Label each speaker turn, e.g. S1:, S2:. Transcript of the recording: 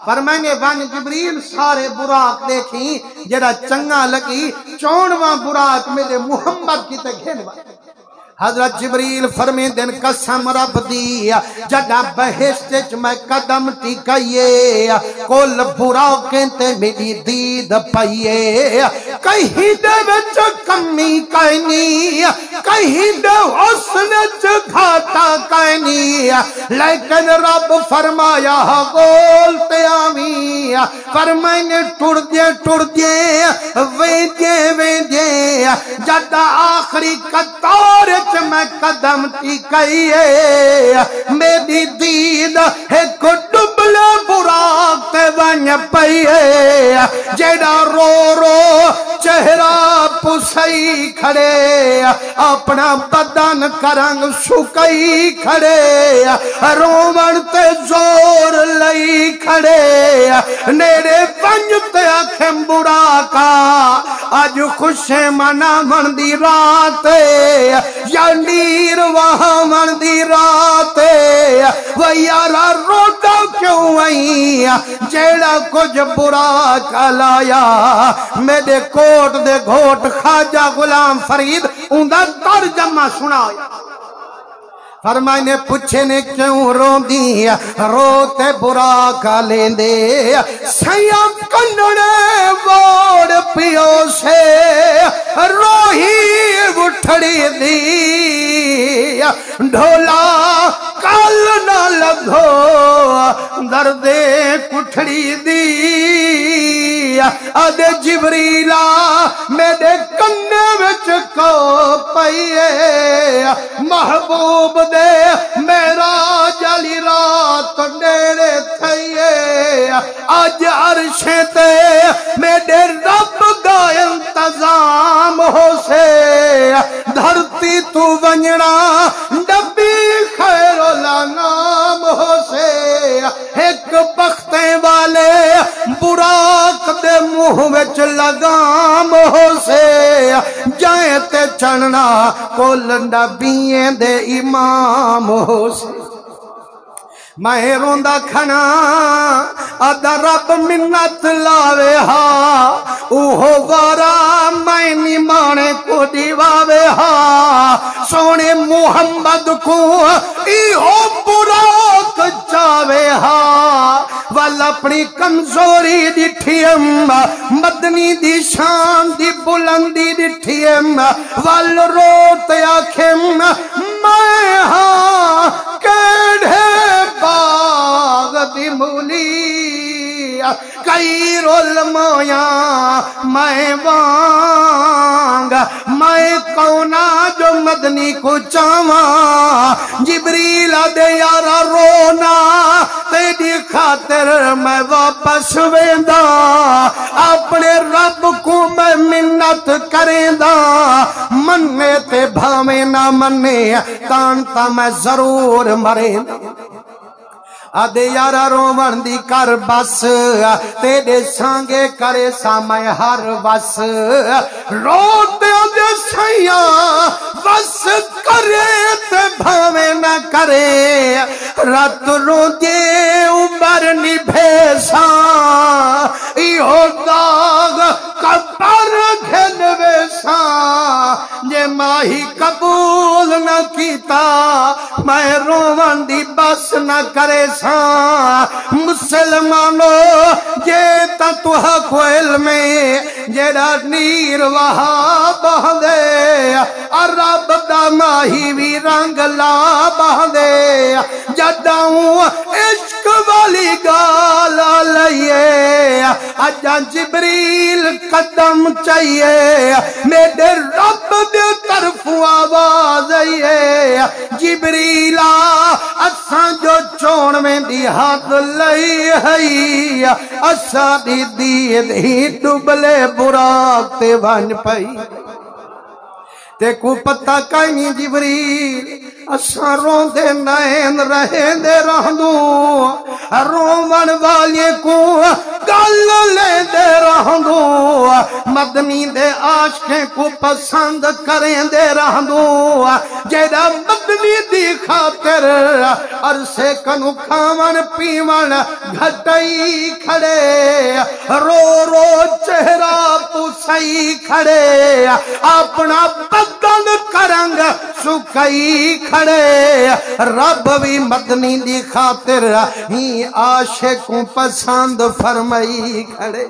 S1: फरमाने वन जिब्रील सारे बुराक देखी जरा चंगा लगी 54वां बुराक मेरे मुहम्मद की ते घेनवा हजरत जिब्रील फरमे दिन कसम रब दी जदा बहिश्त च मैं कदम टिकाइए कोल बुराकें ते मेरी दीद पाइए कहीं दे विच कमी कैनी कहीं दे हुस्न च घाटा कैनी लेकिन रब फरमाया गोल ते आवी फरमाने टुरदे वेंदे जदा आखिरी कतार मैं कदम टिकाइए मेरी दीद एक डुबले बुराक ते वन पईए जेड़ा रो रो चेहरा पुसई खड़े अपना बदन करंग सुकई खड़े रोवण ते जोर लई खड़े नेड़े पंज ते आखें बुराका अज खुशे मनावन दी रात नीर वहां दी रात वो यारा रोदा क्यों आई जेड़ा कुछ बुरा कलाया मेरे कोट दे घोट खाजा गुलाम फरीद उंदा तर्जमा सुनाया फरमाने पूछे ने क्यों रोंदी रोते बुरा का लेंदे सैया कन्नड़े वोड़ पियो से रोही उठड़ी दी ढोला कल न लगो दर्दे कुठड़ी दी अदे जिबरीला मेरे कन्ने विच को पईए महबूब दे मेरा जली रात नेड़े थईए अज अरशे ते मेरे रब दा इंतजाम हो से धरती तू वंजना डब्बी खैरोला नाम हो से एक बख्ते वाले बुराक दे मुंह विच लगाम हो से जाए ते चढ़ना कोल नबिये दे इमाम हो से मैं रोंदा खना अदा रब मिन्नत लावे हा उहो वारा मैं निमाने को दीवावे हा सोने मुहम्मद को इहो बुराक चावे हा वल अपनी कमजोरी दिठियम मदनी दी शान दी बुलंदी दिठियम वल रोत आखिम मैं हा केढ़े बाग दी मूली कई रोल मोया मैं वांग मैं कौना जो मदनी को चावा जिब्रील दे यारा रोना तेरी खातिर मैं वापस वेंदा अपने रब को मैं मिन्नत करेंदा मन्ने ते भावे ना मन्ने तान ता मैं जरूर मरेंदा आदे यारा रोवन दी कर बस तेरे सांगे करे सामय हर बस रोते दे सैया बस करे ते भावे न करे रात रोजे उमर निभेसा इहो दाग कबर घेनवे सा जे माही कबूल न कीता मैं रोवन दी बस न करे मुसलमानो जे तुह कोयल में जेड़ा नीर वहा बहदे रब दा माही भी रंग ला बहदे जदाऊं इश्क वाली गाल लइए अजा जिब्रील कदम चाहिए मेरे रब दे तरफों आवाज आइए जिब्रीला असा जो चोण में दी हाथ लई हई असा दी दीद ही डुबले बुराक ते बन पई ते को पता कहीं जिब्रील असा रोंदे नैन रहेंदे रहंदू रोवन वाले को गल लेंदे रहंदो मदनी दे आशिक़ें को पसंद करेंदे रहंदो जेड़ा मदनी दी खातिर अरसे कनु खावन पीवन घटई खड़े रो रो चेहरा पुसई खड़े अपना बदन करंग सुकई खड़े रब भी मदनी दी खातिर ही आशिक़ को पसंद फरमाई खड़े।